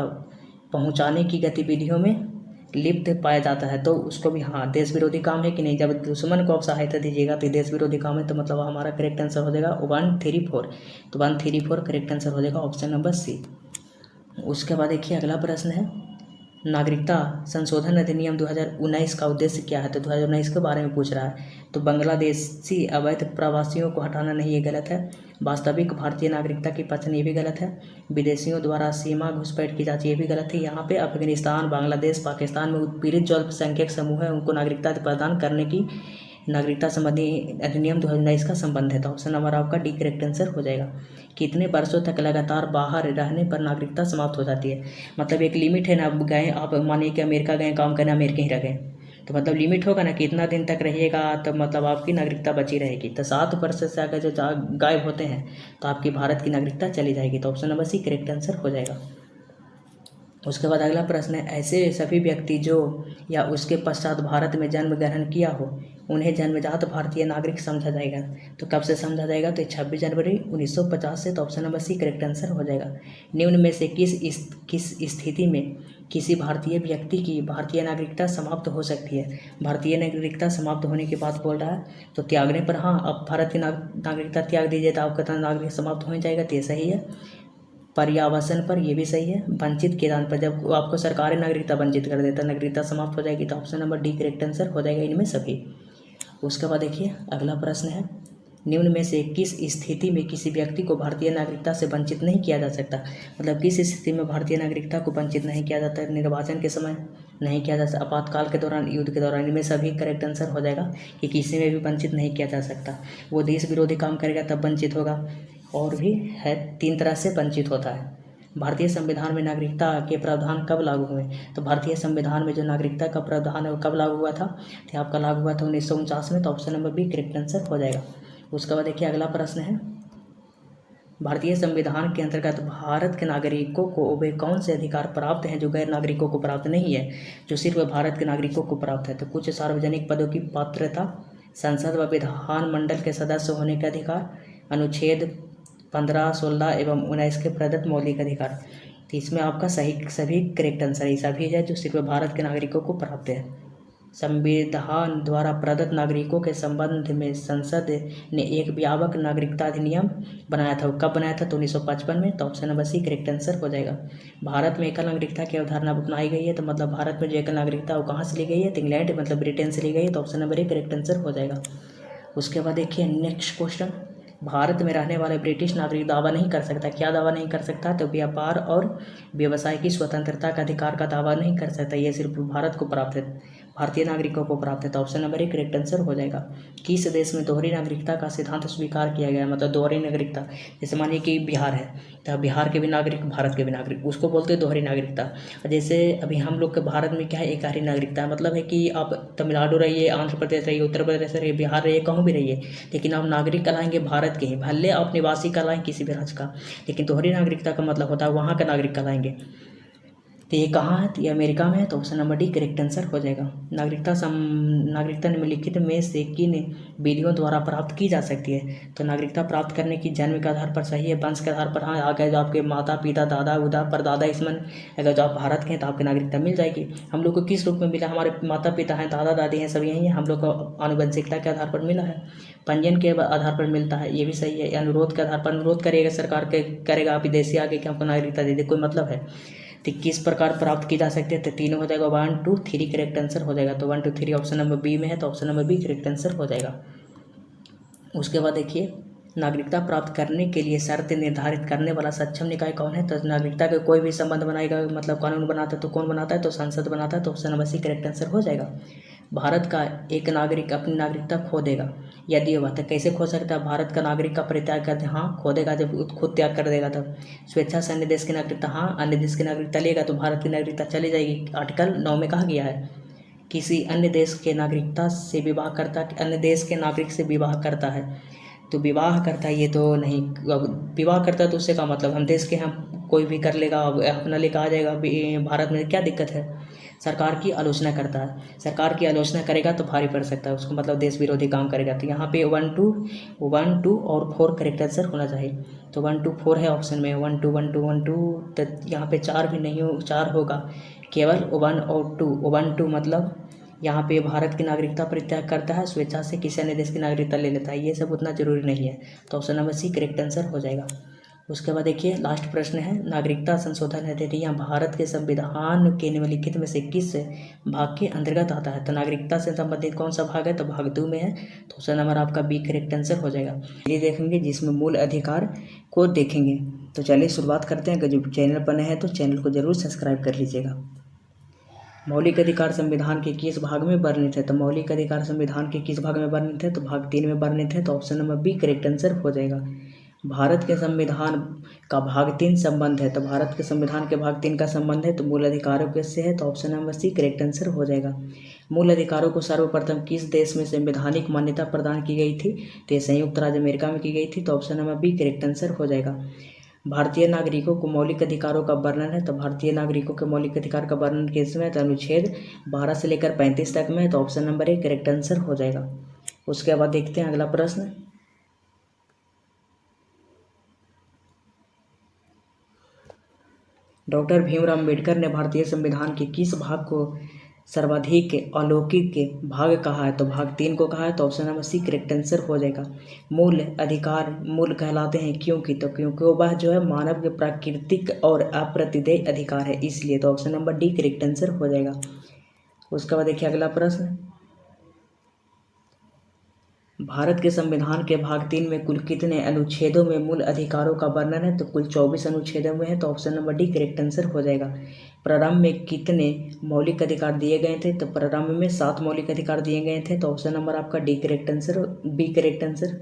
पहुँचाने की गतिविधियों में लिप्त पाया जाता है तो उसको भी हाँ देश विरोधी काम है कि नहीं। जब दुश्मन को आप सहायता दीजिएगा तो देश विरोधी काम है, तो मतलब हमारा करेक्ट आंसर हो जाएगा 134। तो 134 करेक्ट आंसर हो जाएगा ऑप्शन नंबर सी। उसके बाद देखिए अगला प्रश्न है, नागरिकता संशोधन अधिनियम 2019 का उद्देश्य क्या है। तो 2019 के बारे में पूछ रहा है। तो बांग्लादेशी अवैध प्रवासियों को हटाना नहीं, ये गलत है। वास्तविक भारतीय नागरिकता की पहचान, ये भी गलत है। विदेशियों द्वारा सीमा घुसपैठ की जाती है, ये भी गलत है। यहाँ पे अफगानिस्तान, बांग्लादेश, पाकिस्तान में उत्पीड़ित जो अल्पसंख्यक समूह है उनको नागरिकता प्रदान करने की नागरिकता संबंधी अधिनियम 2019 का संबंध है। तो ऑप्शन नंबर आपका डी करेक्ट आंसर हो जाएगा। कितने वर्षों तक लगातार बाहर रहने पर नागरिकता समाप्त हो जाती है। मतलब एक लिमिट है ना, आप गए, आप मानिए कि अमेरिका गए काम करने, अमेरिका ही रह गए, तो मतलब लिमिट होगा ना कि इतना दिन तक रहिएगा, तो मतलब आपकी नागरिकता बची रहेगी। तो 7 वर्ष से अगर जो गायब होते हैं तो आपकी भारत की नागरिकता चली जाएगी। तो option number C correct answer हो जाएगा। उसके बाद अगला प्रश्न है, ऐसे सभी व्यक्ति जो या उसके पश्चात भारत में जन्म ग्रहण किया हो उन्हें जन्मजात भारतीय नागरिक समझा जाएगा। तो कब से समझा जाएगा। तो 26 जनवरी 1950 से। तो option number C correct answer हो जाएगा। निम्न में से किस स्थिति में किसी भारतीय व्यक्ति की भारतीय नागरिकता समाप्त हो सकती है। भारतीय नागरिकता समाप्त होने की बात बोल रहा है, तो त्यागने पर, हाँ अब भारत की नागरिकता त्याग दीजिए तो आपका नागरिक समाप्त हो जाएगा, तो ये सही है। पर्यावसन पर, ये भी सही है। वंचित के दान पर, जब आपको सरकारी नागरिकता वंचित कर देता, नागरिकता समाप्त हो जाएगी। तो option number D correct answer हो जाएगा इनमें सभी। उसके बाद देखिए अगला प्रश्न है, निम्न में से किस स्थिति में किसी व्यक्ति को भारतीय नागरिकता से वंचित नहीं किया जा सकता। मतलब किस स्थिति में भारतीय नागरिकता को वंचित नहीं किया जाता है। निर्वाचन के समय नहीं किया जा सकता, आपातकाल के दौरान, युद्ध के दौरान, इनमें सभी करेक्ट आंसर हो जाएगा कि किसी में भी वंचित नहीं किया जा सकता। वो देश विरोधी काम करेगा तब वंचित होगा, और भी है 3 तरह से वंचित होता है। भारतीय संविधान में नागरिकता के प्रावधान कब लागू हुए। तो भारतीय संविधान में जो नागरिकता का प्रावधान है वो कब लागू हुआ था। तो आपका लागू हुआ था 1949 में। तो option number B correct answer हो जाएगा। उसके बाद देखिए अगला प्रश्न है, भारतीय संविधान के अंतर्गत भारत के नागरिकों को वे कौन से अधिकार प्राप्त हैं जो गैर नागरिकों को प्राप्त नहीं है, जो सिर्फ भारत के नागरिकों को प्राप्त है। तो कुछ सार्वजनिक पदों की पात्रता, संसद व विधानमंडल के सदस्य होने के अधिकार, अनुच्छेद 15, 16 एवं 19 के प्रदत्त मौलिक अधिकार। तो इसमें आपका सभी करेक्ट आंसर है, सभी है जो सिर्फ भारत के नागरिकों को प्राप्त है। संविधान द्वारा प्रदत्त नागरिकों के संबंध में संसद ने एक व्यापक नागरिकता अधिनियम बनाया था। वो कब बनाया था। तो 1955 में। तो option number C correct answer हो जाएगा। भारत में एकल नागरिकता की अवधारणा अपनाई गई है। तो मतलब भारत में जो एकल नागरिकता वो कहाँ से ली गई है। तो इंग्लैंड मतलब ब्रिटेन से ली गई है। तो option number A correct answer हो जाएगा। उसके बाद देखिए नेक्स्ट क्वेश्चन, भारत में रहने वाले ब्रिटिश नागरिक दावा नहीं कर सकता। क्या दावा नहीं कर सकता। तो व्यापार और व्यवसाय की स्वतंत्रता का अधिकार का दावा नहीं कर सकता, ये सिर्फ भारत को प्राप्त है, भारतीय नागरिकों को प्राप्त है। तो ऑप्शन नंबर 1 करेक्ट आंसर हो जाएगा। किस देश में दोहरी नागरिकता का सिद्धांत स्वीकार किया गया। मतलब दोहरी नागरिकता, जैसे मानिए कि बिहार है तो बिहार के भी नागरिक, भारत के भी नागरिक, उसको बोलते हैं दोहरी नागरिकता। जैसे अभी हम लोग के भारत में क्या है, एक ही नागरिकता, मतलब है कि आप तमिलनाडु रहिए, आंध्र प्रदेश रहिए, उत्तर प्रदेश रहिए, बिहार रहिए, कहूँ भी रहिए, लेकिन आप नागरिक कहलाएंगे भारत के ही, भले आप निवासी कहलाएं किसी भी राज्य का, लेकिन दोहरी नागरिकता का मतलब होता है वहाँ का नागरिक कहलाएंगे। तो ये कहाँ है, तो ये अमेरिका में है, तो option number D correct answer हो जाएगा। नागरिकता निम्नलिखित में से किन विधियों द्वारा प्राप्त की जा सकती है, तो नागरिकता प्राप्त करने की जन्म के आधार पर सही है, वंश के आधार पर हाँ आ गए, जो आपके माता पिता दादा उदा परदादा इसमें अगर जो आप भारत के हैं तो आपकी नागरिकता मिल जाएगी। हम लोग को किस रूप में मिला, हमारे माता पिता हैं दादा दादी हैं सब यही हैं, हम लोग को आनुवंशिकता के आधार पर मिला है, पंजीयन के आधार पर मिलता है, ये भी सही है। अनुरोध के आधार पर अनुरोध करेगा सरकार के करेगा विदेशी आगे कि हमको नागरिकता दे दे, कोई मतलब है। तो किस प्रकार प्राप्त की जा सकती है, तो तीनों हो जाएगा, 1 2 3 करेक्ट आंसर हो जाएगा। तो 1 2 3 ऑप्शन नंबर बी में है, तो option number B correct answer हो जाएगा। उसके बाद देखिए, नागरिकता प्राप्त करने के लिए शर्त निर्धारित करने वाला सक्षम निकाय कौन है, तो नागरिकता का कोई भी संबंध बनाएगा मतलब कानून बनाता है तो कौन बनाता है, तो संसद बनाता है, तो option number C correct answer हो जाएगा। भारत का एक नागरिक अपनी नागरिकता खो देगा यदि वह, तो कैसे खो सकता है, भारत का नागरिक का परित्याग कर दे, हाँ खो देगा जब खुद त्याग कर देगा तब। स्वेच्छा से अन्य देश की नागरिकता, हाँ अन्य देश की नागरिकता लेगा तो भारत की नागरिकता चली जाएगी। आर्टिकल 9 में कहा गया है, किसी अन्य देश के नागरिकता से विवाह करता, अन्य देश के नागरिक से विवाह करता है, तो विवाह करता है ये तो नहीं, विवाह करता है तो उससे का मतलब हम देश के हम कोई भी कर लेगा अपना लेकर आ जाएगा भारत में, क्या दिक्कत है। सरकार की आलोचना करता है, सरकार की आलोचना करेगा तो भारी पड़ सकता है उसको, मतलब देश विरोधी काम करेगा। तो यहाँ पे 1 2 और 4 करेक्ट आंसर होना चाहिए, तो 1 2 4 है ऑप्शन में, 1 2 1 2 1 2, तो यहाँ पे 4 भी नहीं हो, 4 होगा केवल 1 और 2। 1 2 मतलब यहाँ पे भारत की नागरिकता परित्याग करता है, स्वेच्छा से किसी अन्य देश की नागरिकता ले लेता है, ये सब उतना जरूरी नहीं है, तो option number C correct answer हो जाएगा। उसके बाद देखिए लास्ट प्रश्न है, नागरिकता संशोधन अधिनियम भारत के संविधान के निम्नलिखित में से किस भाग के अंतर्गत आता है, तो नागरिकता से संबंधित कौन सा भाग है, तो भाग 2 में है, तो ऑप्शन नंबर आपका बी करेक्ट आंसर हो जाएगा। ये देखेंगे जिसमें मूल अधिकार को देखेंगे। तो चलिए शुरुआत करते हैं, अगर जो चैनल पर नए हैं तो चैनल को जरूर सब्सक्राइब कर लीजिएगा। मौलिक अधिकार संविधान के किस भाग में वर्णित है, तो मौलिक अधिकार संविधान के किस भाग में वर्णित है, तो भाग 3 में वर्णित है, तो option number B correct answer हो जाएगा। भारत के संविधान का भाग 3 संबंध है, तो भारत के संविधान के भाग 3 का संबंध है, तो मूल अधिकारों के से है, तो option number C correct answer हो जाएगा। मूल अधिकारों को सर्वप्रथम किस देश में संवैधानिक मान्यता प्रदान की गई थी, तो संयुक्त राज्य अमेरिका में की गई थी, तो option number B correct answer हो जाएगा। भारतीय नागरिकों को मौलिक अधिकारों का वर्णन है, तो भारतीय नागरिकों के मौलिक अधिकार का वर्णन किसमें है, तो अनुच्छेद 12 से लेकर 35 तक में, तो option number A correct answer हो जाएगा। उसके बाद देखते हैं अगला प्रश्न, डॉक्टर भीमराव अम्बेडकर ने भारतीय संविधान के किस भाग को सर्वाधिक अलौकिक भाग कहा है, तो भाग 3 को कहा है, तो option number C correct answer हो जाएगा। मूल अधिकार मूल कहलाते हैं क्योंकि, तो क्योंकि वह जो है मानव के प्राकृतिक और अप्रतिदेय अधिकार है इसलिए, तो option number D correct answer हो जाएगा। उसके बाद देखिए अगला प्रश्न, भारत के संविधान के भाग 3 में कुल कितने अनुच्छेदों में मूल अधिकारों का वर्णन है, तो कुल 24 अनुच्छेदों में है, तो option number D correct answer हो जाएगा। प्रारंभ में कितने मौलिक अधिकार दिए गए थे, तो प्रारंभ में 7 मौलिक अधिकार दिए गए थे, तो ऑप्शन नंबर आपका D correct answer, B correct answer.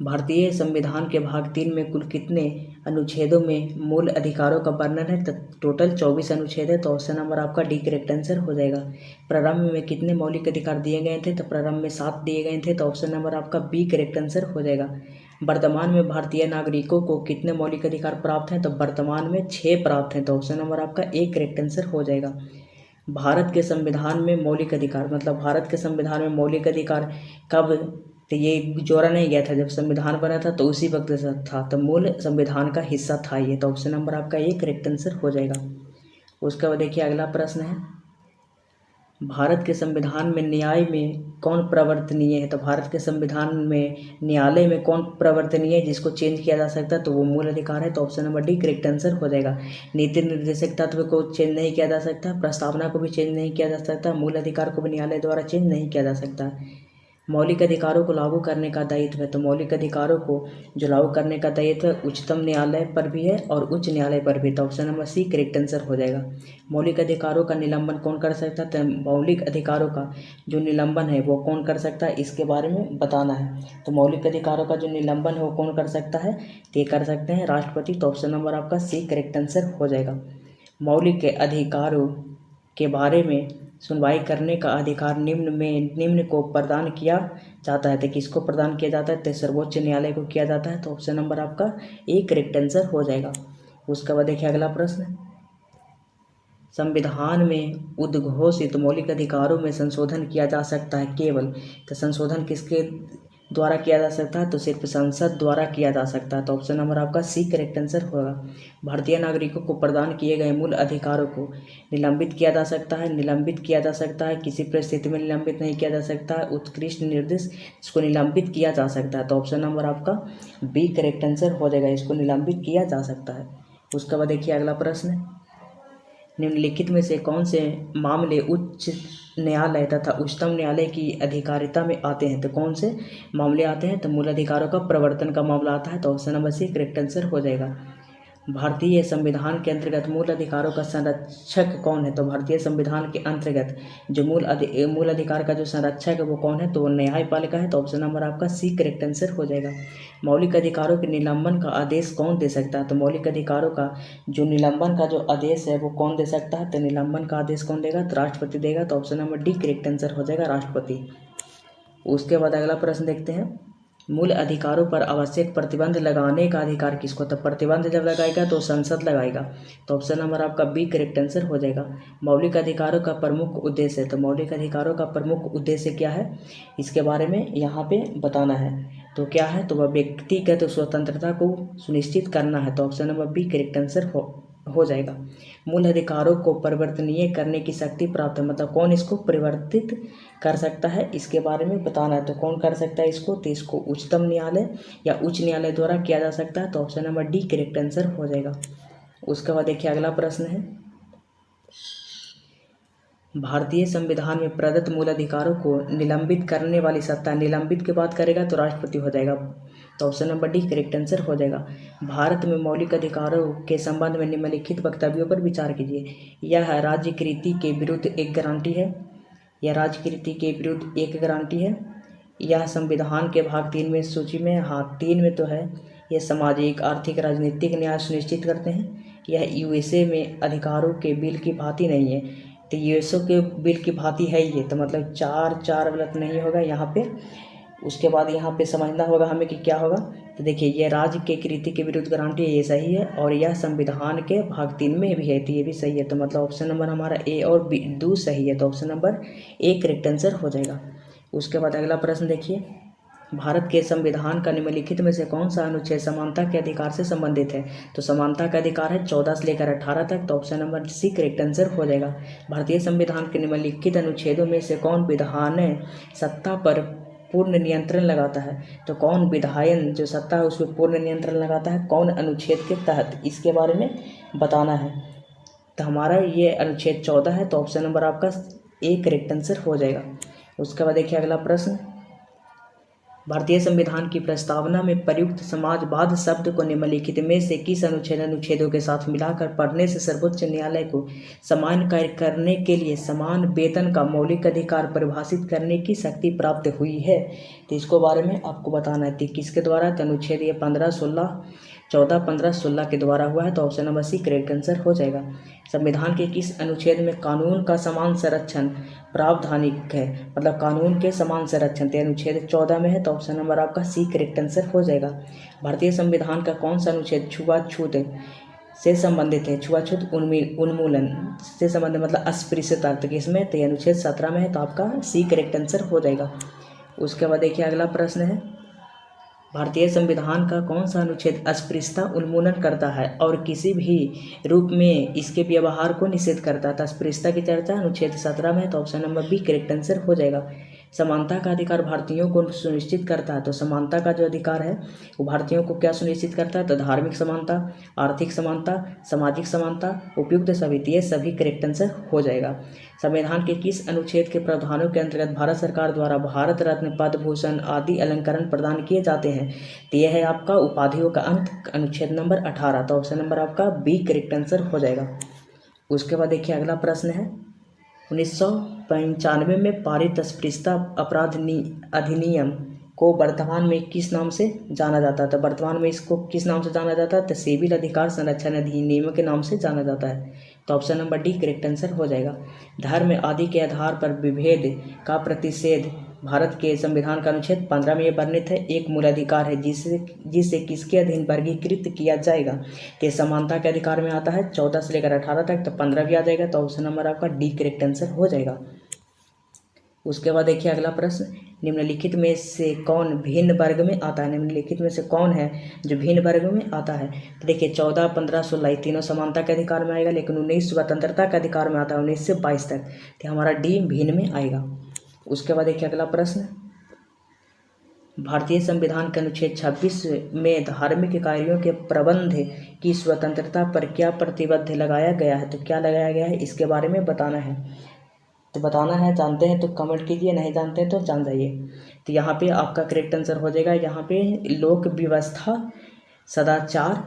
भारतीय संविधान के भाग 3 में कुल कितने अनुच्छेदों में मूल अधिकारों का वर्णन है, तो टोटल 24 अनुच्छेद है, तो ऑप्शन नंबर आपका डी करेक्ट आंसर हो जाएगा। प्रारंभ में कितने मौलिक अधिकार दिए गए थे, तो प्रारंभ में 7 दिए गए थे, तो ऑप्शन नंबर आपका बी करेक्ट आंसर हो जाएगा। वर्तमान में भारतीय नागरिकों को कितने मौलिक अधिकार प्राप्त हैं, तो वर्तमान में 6 प्राप्त हैं, तो ऑप्शन नंबर आपका ए करेक्ट आंसर हो जाएगा। भारत के संविधान में मौलिक अधिकार मतलब भारत के संविधान में मौलिक अधिकार कब, तो ये जोड़ा नहीं गया था, जब संविधान बना था तो उसी वक्त से था, तो मूल संविधान का हिस्सा था ये, तो ऑप्शन नंबर आपका ये करेक्ट आंसर हो जाएगा। उसके बाद देखिए अगला प्रश्न है, भारत के संविधान में न्याय में कौन प्रवर्तनीय है, तो भारत के संविधान में न्यायालय में कौन प्रवर्तनीय है जिसको चेंज किया जा सकता है, तो वो मूल अधिकार है, तो option number D correct answer हो जाएगा। नीति निर्देशक तत्व को चेंज नहीं किया जा सकता, प्रस्तावना को भी चेंज नहीं किया जा सकता, मूल अधिकार को भी न्यायालय द्वारा चेंज नहीं किया जा सकता। मौलिक अधिकारों को लागू करने का दायित्व है, तो मौलिक अधिकारों को जो लागू करने का दायित्व उच्चतम न्यायालय पर भी है और उच्च न्यायालय पर भी, तो option number C correct answer हो जाएगा। मौलिक अधिकारों का निलंबन कौन कर सकता है, तो मौलिक अधिकारों का जो निलंबन है वो कौन कर सकता है इसके बारे में बताना है। तो मौलिक अधिकारों का जो निलंबन है वो कौन कर सकता है, तो ये कर सकते हैं राष्ट्रपति, तो ऑप्शन नंबर आपका सी करेक्ट आंसर हो जाएगा। मौलिक अधिकारों के बारे में सुनवाई करने का अधिकार निम्न को प्रदान किया जाता है। तो किसको प्रदान किया जाता है? तो सर्वोच्च न्यायालय को किया जाता है। तो ऑप्शन नंबर आपका ए करेक्ट आंसर हो जाएगा। उसके बाद देखिए अगला प्रश्न, संविधान में उद्घोषित मौलिक अधिकारों में संशोधन किया जा सकता है केवल, तो संशोधन किसके द्वारा किया जा सकता है? तो सिर्फ संसद द्वारा किया जा सकता है। तो ऑप्शन नंबर आपका सी करेक्ट आंसर होगा। भारतीय नागरिकों को प्रदान किए गए मूल अधिकारों को निलंबित किया जा सकता है, निलंबित किया जा सकता है, किसी परिस्थिति में निलंबित नहीं किया जा सकता है, उत्कृष्ट निर्देश इसको निलंबित किया जा सकता है। तो ऑप्शन नंबर आपका बी करेक्ट आंसर हो जाएगा, इसको निलंबित किया जा सकता है। उसके बाद देखिए अगला प्रश्न, निम्नलिखित में से कौन से मामले उच्च न्यायालय तथा उच्चतम न्यायालय की अधिकारिता में आते हैं? तो कौन से मामले आते हैं? तो मूल अधिकारों का प्रवर्तन का मामला आता है। तो option number C correct answer हो जाएगा। भारतीय संविधान के अंतर्गत मूल अधिकारों का संरक्षक कौन है? तो भारतीय संविधान के अंतर्गत जो मूल अधिकार का जो संरक्षक है वो कौन है? तो वो न्यायपालिका है। तो ऑप्शन नंबर आपका सी करेक्ट आंसर हो जाएगा। मौलिक अधिकारों के निलंबन का आदेश कौन दे सकता है? तो मौलिक अधिकारों का जो निलंबन का जो आदेश है वो कौन दे सकता है? तो निलंबन का आदेश कौन देगा? तो राष्ट्रपति देगा। तो option number D correct answer हो जाएगा, राष्ट्रपति। उसके बाद अगला प्रश्न देखते हैं, मूल अधिकारों पर आवश्यक प्रतिबंध लगाने का अधिकार किसको? तो प्रतिबंध जब लगाएगा तो संसद लगाएगा। तो ऑप्शन नंबर आपका बी करेक्ट आंसर हो जाएगा। मौलिक अधिकारों का प्रमुख उद्देश्य है, तो मौलिक अधिकारों का प्रमुख उद्देश्य क्या है इसके बारे में यहाँ पे बताना है। तो क्या है? तो वह व्यक्तिगत स्वतंत्रता को सुनिश्चित करना है। तो option number B correct answer हो जाएगा। मूल अधिकारों को परिवर्तनीय करने की शक्ति प्राप्त है, मतलब कौन इसको परिवर्तित कर सकता है इसके बारे में बताना है। तो कौन कर सकता है इसको? तो इसको उच्चतम न्यायालय या उच्च न्यायालय द्वारा किया जा सकता है। तो option number D correct answer हो जाएगा। उसके बाद देखिए अगला प्रश्न है, भारतीय संविधान में प्रदत्त मूल अधिकारों को निलंबित करने वाली सत्ता, निलंबित की बात करेगा तो राष्ट्रपति हो जाएगा। तो option number D correct answer हो जाएगा। भारत में मौलिक अधिकारों के संबंध में निम्नलिखित वक्तव्यों पर विचार कीजिए। यह राज्यकृति के विरुद्ध एक गारंटी है, यह राज्यकृति के विरुद्ध एक गारंटी है, यह संविधान के भाग 3 में सूची में, हाँ 3 में तो है, यह सामाजिक आर्थिक राजनीतिक न्याय सुनिश्चित करते हैं, यह यूएसए में अधिकारों के बिल की भांति नहीं है। तो यूएसए के बिल की भांति है ये, तो मतलब 4 गलत नहीं होगा यहाँ पे। उसके बाद यहाँ पे समझना होगा हमें कि क्या होगा। तो देखिए ये राज्य के कृति के विरुद्ध गारंटी है, ये सही है, और यह संविधान के भाग 3 में भी है, तो ये भी सही है। तो मतलब ऑप्शन नंबर हमारा ए और बी दो सही है। तो option number A correct answer हो जाएगा। उसके बाद अगला प्रश्न देखिए, भारत के संविधान का निम्नलिखित में से कौन सा अनुच्छेद समानता के अधिकार से संबंधित है? तो समानता का अधिकार है 14 से लेकर 18 तक। तो option number C correct answer हो जाएगा। भारतीय संविधान के निम्नलिखित अनुच्छेदों में से कौन विधान सत्ता पर पूर्ण नियंत्रण लगाता है? तो कौन विधायन जो सत्ता है उस पर पूर्ण नियंत्रण लगाता है, कौन अनुच्छेद के तहत, इसके बारे में बताना है। तो हमारा ये अनुच्छेद 14 है। तो ऑप्शन नंबर आपका ए करेक्ट आंसर हो जाएगा। उसके बाद देखिए अगला प्रश्न, भारतीय संविधान की प्रस्तावना में प्रयुक्त समाजवाद शब्द को निम्नलिखित में से किस अनुच्छेदों के साथ मिलाकर पढ़ने से सर्वोच्च न्यायालय को समान कार्य करने के लिए समान वेतन का मौलिक अधिकार परिभाषित करने की शक्ति प्राप्त हुई है? तो इसको बारे में आपको बताना है। किसके द्वारा? तो अनुच्छेद ये 15, 16, 14, 15, 16 के द्वारा हुआ है। तो option number C correct answer हो जाएगा। संविधान के किस अनुच्छेद में कानून का समान संरक्षण प्रावधानिक है, मतलब कानून के समान संरक्षण? तो अनुच्छेद 14 में है। तो ऑप्शन नंबर आपका सी करेक्ट आंसर हो जाएगा। भारतीय संविधान का कौन सा अनुच्छेद छुआछूत से संबंधित है? छुआछूत उन्मूलन से संबंधित, मतलब अस्पृश्यता, तो किसमें? तो अनुच्छेद 17 में है। तो आपका सी करेक्ट आंसर हो जाएगा। उसके बाद देखिए अगला प्रश्न है, भारतीय संविधान का कौन सा अनुच्छेद अस्पृश्यता उन्मूलन करता है और किसी भी रूप में इसके व्यवहार को निषेध करता है? तो अस्पृश्यता की चर्चा अनुच्छेद 17 में है। तो option number B correct answer हो जाएगा। समानता का अधिकार भारतीयों को सुनिश्चित करता है। तो समानता का जो अधिकार है वो भारतीयों को क्या सुनिश्चित करता है? तो धार्मिक समानता, आर्थिक समानता, सामाजिक समानता, उपयुक्त सभी, ये सभी करेक्ट आंसर हो जाएगा। संविधान के किस अनुच्छेद के प्रावधानों के अंतर्गत भारत सरकार द्वारा भारत रत्न, पद्म भूषण आदि अलंकरण प्रदान किए जाते हैं? तो यह है आपका उपाधियों का अंत, अनुच्छेद नंबर 18। तो ऑप्शन नंबर आपका बी करेक्ट आंसर हो जाएगा। उसके बाद देखिए अगला प्रश्न है, 1995 में पारित अस्पृश्यता अपराध अधिनियम को वर्तमान में किस नाम से जाना जाता है? तो वर्तमान में इसको किस नाम से जाना जाता है? तो सिविल अधिकार संरक्षण अधिनियम के नाम से जाना जाता है। तो option number D correct answer हो जाएगा। धर्म आदि के आधार पर विभेद का प्रतिषेध भारत के संविधान का अनुच्छेद 15 में वर्णित है। एक मूल अधिकार है जिसे किसके अधीन वर्गीकृत किया जाएगा? तो समानता के अधिकार में आता है 14 से लेकर 18 तक, तो 15 भी आ जाएगा। तो ऑप्शन नंबर आपका डी करेक्ट आंसर हो जाएगा। उसके बाद देखिए अगला प्रश्न, निम्नलिखित में से कौन भिन्न वर्ग में आता है? निम्नलिखित में से कौन है जो भिन्न वर्ग में आता है? तो देखिए 14, 15, 16 ये तीनों समानता के अधिकार में आएगा, लेकिन 19 स्वतंत्रता के अधिकार में आता है, 19 से 22 तक। तो हमारा डी भिन्न में आएगा। उसके बाद देखिए अगला प्रश्न, भारतीय संविधान के अनुच्छेद 26 में धार्मिक कार्यों के प्रबंध की स्वतंत्रता पर क्या प्रतिबंध लगाया गया है? तो क्या लगाया गया है इसके बारे में बताना है। तो बताना है, जानते हैं तो कमेंट कीजिए, नहीं जानते हैं तो जान जाइए। तो यहाँ पे आपका करेक्ट आंसर हो जाएगा, यहाँ पे लोक व्यवस्था, सदाचार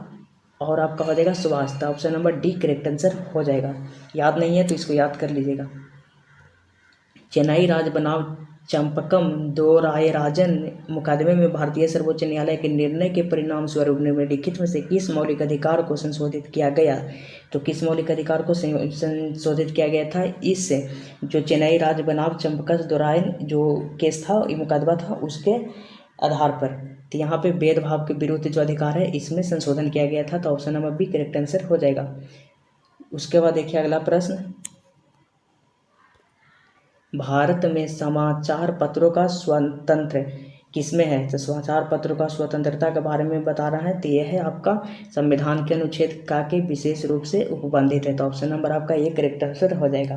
और आपका हो जाएगा स्वास्थ्य। Option number D correct answer हो जाएगा। याद नहीं है तो इसको याद कर लीजिएगा। चेन्नई राज्य बनाम चंपकम दो रायराजन मुकदमे में भारतीय सर्वोच्च न्यायालय के निर्णय के परिणाम स्वरूप निम्नलिखित में से किस मौलिक अधिकार को संशोधित किया गया? तो किस मौलिक अधिकार को संशोधित किया गया था? इस जो चेन्नई राज्य बनाम चंपकम दो राय जो केस था, ये मुकदमा था, उसके आधार पर। तो यहाँ पे भेदभाव के विरुद्ध जो अधिकार है इसमें संशोधन किया गया था। तो option number B correct answer हो जाएगा। उसके बाद देखिए अगला प्रश्न, भारत में समाचार पत्रों का स्वतंत्र किसमें है? तो समाचार पत्रों का स्वतंत्रता के बारे में बता रहा है, तो यह है आपका संविधान के अनुच्छेद का के विशेष रूप से उपबंधित है। तो ऑप्शन नंबर आपका ये करेक्ट आंसर हो जाएगा।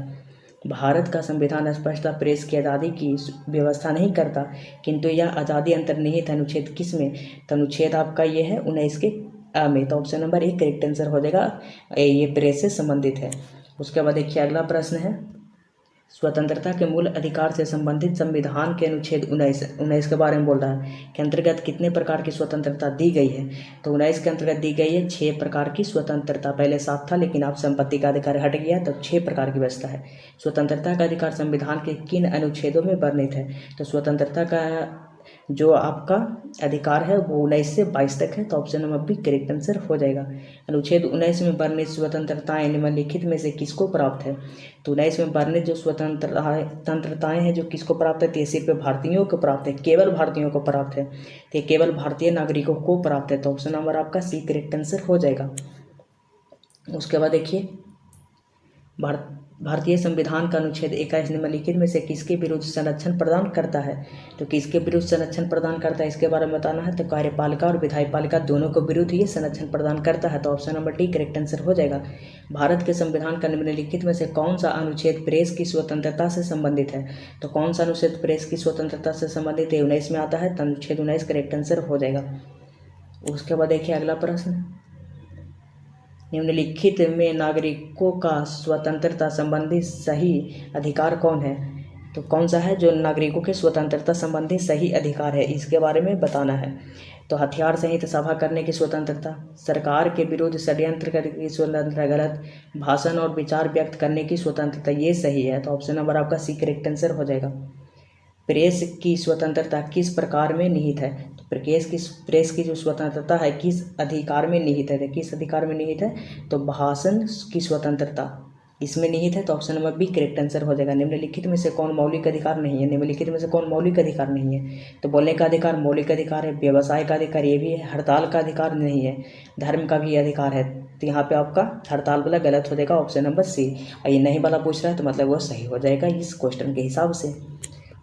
भारत का संविधान स्पष्टतः प्रेस की आज़ादी की व्यवस्था नहीं करता, किंतु यह आज़ादी अंतर्निहित है अनुच्छेद किस में? तो अनुच्छेद आपका ये है 19 के अ में। तो ऑप्शन नंबर एक करेक्ट आंसर हो जाएगा, ये प्रेस से संबंधित है। उसके बाद देखिए अगला प्रश्न है, स्वतंत्रता के मूल अधिकार से संबंधित संविधान के अनुच्छेद 19 के बारे में बोल रहा है के अंतर्गत कितने प्रकार की स्वतंत्रता दी गई है? तो 19 के अंतर्गत दी गई है 6 प्रकार की स्वतंत्रता। पहले 7 था, लेकिन अब संपत्ति का अधिकार हट गया, तो 6 प्रकार की व्यवस्था है। स्वतंत्रता का अधिकार संविधान के किन अनुच्छेदों में वर्णित है? तो स्वतंत्रता का जो आपका अधिकार है वो 19 से 22 तक है। तो option number B correct answer हो जाएगा। अनुच्छेद 19 में वर्णित स्वतंत्रताएं निम्नलिखित में से किसको प्राप्त है? तो 19 में वर्णित जो स्वतंत्रताएं हैं जो किसको प्राप्त है? तो सिर्फ भारतीयों को प्राप्त है, केवल भारतीयों को प्राप्त है, तो केवल भारतीय नागरिकों को प्राप्त है। तो ऑप्शन नंबर आपका सी करेक्ट आंसर हो जाएगा। उसके बाद देखिए, भारतीय संविधान का अनुच्छेद 21 निम्नलिखित में से किसके विरुद्ध संरक्षण प्रदान करता है? तो किसके विरुद्ध संरक्षण प्रदान करता है इसके बारे में बताना है। तो कार्यपालिका और विधायपालिका दोनों को विरुद्ध ये संरक्षण प्रदान करता है। तो option number D correct answer हो जाएगा। भारत के संविधान का निम्नलिखित में से कौन सा अनुच्छेद प्रेस की स्वतंत्रता से संबंधित है? तो कौन सा अनुच्छेद प्रेस की स्वतंत्रता से संबंधित है? 19 में आता है, तो अनुच्छेद 19 करेक्ट आंसर हो जाएगा। उसके बाद देखिए अगला प्रश्न, निम्नलिखित में नागरिकों का स्वतंत्रता संबंधी सही अधिकार कौन है? तो कौन सा है जो नागरिकों के स्वतंत्रता संबंधी सही अधिकार है इसके बारे में बताना है। तो हथियार सहित सभा करने की स्वतंत्रता, सरकार के विरुद्ध षड्यंत्र करने की स्वतंत्रता गलत, भाषण और विचार व्यक्त करने की स्वतंत्रता ये सही है। तो ऑप्शन नंबर आपका सी करेक्ट आंसर हो जाएगा। प्रेस की स्वतंत्रता किस प्रकार में निहित है? तो प्रेस की जो स्वतंत्रता है किस अधिकार में निहित है? तो किस अधिकार में निहित है? तो भाषण की स्वतंत्रता इसमें निहित है। तो option number B correct answer हो जाएगा। निम्नलिखित में से कौन मौलिक अधिकार नहीं है? निम्नलिखित में से कौन मौलिक अधिकार नहीं है? तो बोलने का अधिकार मौलिक अधिकार है, व्यवसाय का अधिकार ये भी है, हड़ताल का अधिकार नहीं है, धर्म का भी अधिकार है। तो यहाँ पे आपका हड़ताल वाला गलत हो जाएगा, ऑप्शन नंबर सी। और ये नहीं वाला पूछ रहा है तो मतलब वो सही हो जाएगा इस क्वेश्चन के हिसाब से।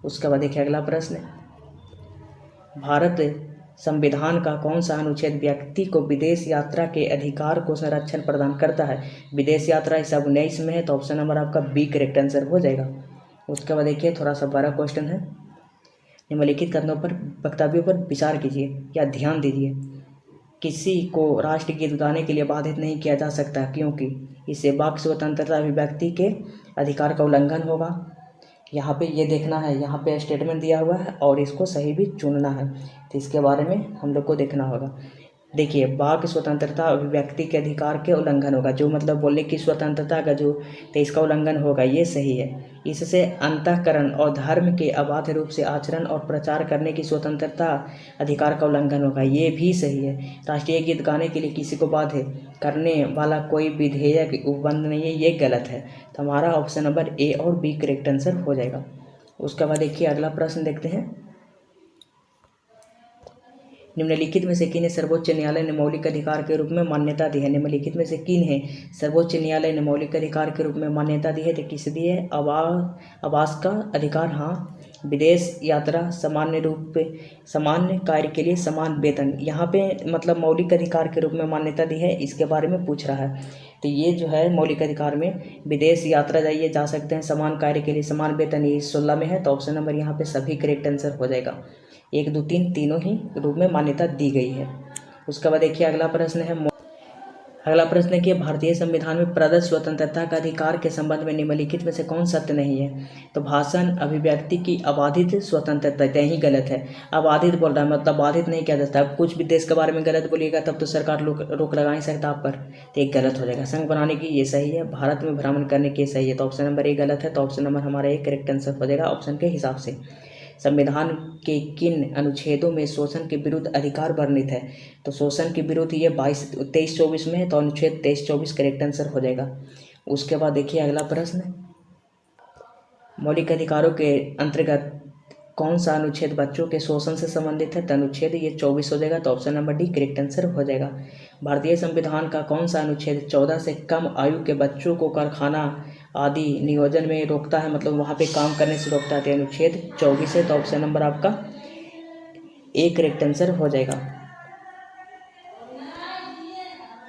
उसके बाद देखिए अगला प्रश्न, भारत संविधान का कौन सा अनुच्छेद व्यक्ति को विदेश यात्रा के अधिकार को संरक्षण प्रदान करता है? विदेश यात्रा इस 19 में है। तो ऑप्शन नंबर आपका बी करेक्ट आंसर हो जाएगा। उसके बाद देखिए थोड़ा सा बड़ा क्वेश्चन है, निम्नलिखित कथनों पर वक्तव्यों पर विचार कीजिए या ध्यान दीजिए। किसी को राष्ट्रगीत गाने के लिए बाधित नहीं किया जा सकता क्योंकि इससे वाक स्वतंत्रता अभिव्यक्ति के अधिकार का उल्लंघन होगा। यहाँ पे ये देखना है, यहाँ पे स्टेटमेंट दिया हुआ है और इसको सही भी चुनना है, तो इसके बारे में हम लोग को देखना होगा। देखिए, वाक स्वतंत्रता अभिव्यक्ति के अधिकार के उल्लंघन होगा, जो मतलब बोलने की स्वतंत्रता का जो तो इसका उल्लंघन होगा, ये सही है। इससे अंतःकरण और धर्म के अबाध रूप से आचरण और प्रचार करने की स्वतंत्रता अधिकार का उल्लंघन होगा, ये भी सही है। राष्ट्रीय गीत गाने के लिए किसी को बाध्य करने वाला कोई विधेयक उपबंध नहीं है, ये गलत है। तो हमारा ऑप्शन नंबर ए और बी करेक्ट आंसर हो जाएगा। उसके बाद देखिए अगला प्रश्न देखते हैं। निम्नलिखित में से किन्हें सर्वोच्च न्यायालय ने मौलिक अधिकार के रूप में मान्यता दी है? निम्नलिखित में से किन्हें सर्वोच्च न्यायालय ने मौलिक अधिकार के रूप में मान्यता दी है? तो किस दी है? आवास का अधिकार, हाँ। विदेश यात्रा, सामान्य रूप पे सामान्य कार्य के लिए समान वेतन, यहाँ पे मतलब मौलिक अधिकार के रूप में मान्यता दी है, इसके बारे में पूछ रहा है। तो ये जो है मौलिक अधिकार में विदेश यात्रा जाइए जा सकते हैं, समान कार्य के लिए समान वेतन, ये 16 में है। तो ऑप्शन नंबर यहाँ पे सभी करेक्ट आंसर हो जाएगा। 1, 2, 3 तीनों ही रूप में मान्यता दी गई है। उसके बाद देखिए अगला प्रश्न है कि भारतीय संविधान में प्रदत्त स्वतंत्रता का अधिकार के संबंध में निम्नलिखित में से कौन सत्य नहीं है? तो भाषण अभिव्यक्ति की अबाधित स्वतंत्रता, यही गलत है। अबाधित बोल रहा है, मतलब बाधित नहीं किया जाता। अब कुछ भी देश के बारे में गलत बोलिएगा तब तो सरकार रोक लगा नहीं सकता आप पर, तो एक गलत हो जाएगा। संघ बनाने की ये सही है, भारत में भ्रमण करने की सही है। तो ऑप्शन नंबर ए गलत है। तो ऑप्शन नंबर हमारा एक करेक्ट आंसर हो जाएगा ऑप्शन के हिसाब से। संविधान के किन अनुच्छेदों में शोषण के विरुद्ध अधिकार वर्णित है? तो शोषण के विरुद्ध ये 23-24 में है, तो अनुच्छेद 23-24 करेक्ट आंसर हो जाएगा। उसके बाद देखिए अगला प्रश्न, मौलिक अधिकारों के अंतर्गत कौन सा अनुच्छेद बच्चों के शोषण से संबंधित है? तो अनुच्छेद ये 24 हो जाएगा। तो option number D correct answer हो जाएगा। भारतीय संविधान का कौन सा अनुच्छेद 14 से कम आयु के बच्चों को कारखाना आदि नियोजन में रोकता है, मतलब वहाँ पे काम करने से रोकता है? तो अनुच्छेद 24 है। तो ऑप्शन नंबर आपका ए करेक्ट आंसर हो जाएगा।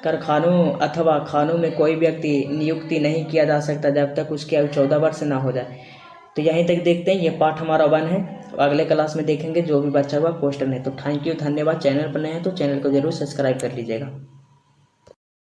कारखानों अथवा खानों में कोई व्यक्ति नियुक्ति नहीं किया जा सकता जब तक उसकी आयु 14 वर्ष ना हो जाए। तो यहीं तक देखते हैं, ये पाठ हमारा 1 है। अगले क्लास में देखेंगे जो भी बचा हुआ क्वेश्चन है। तो थैंक यू, धन्यवाद। चैनल पर नए हैं तो चैनल को जरूर सब्सक्राइब कर लीजिएगा।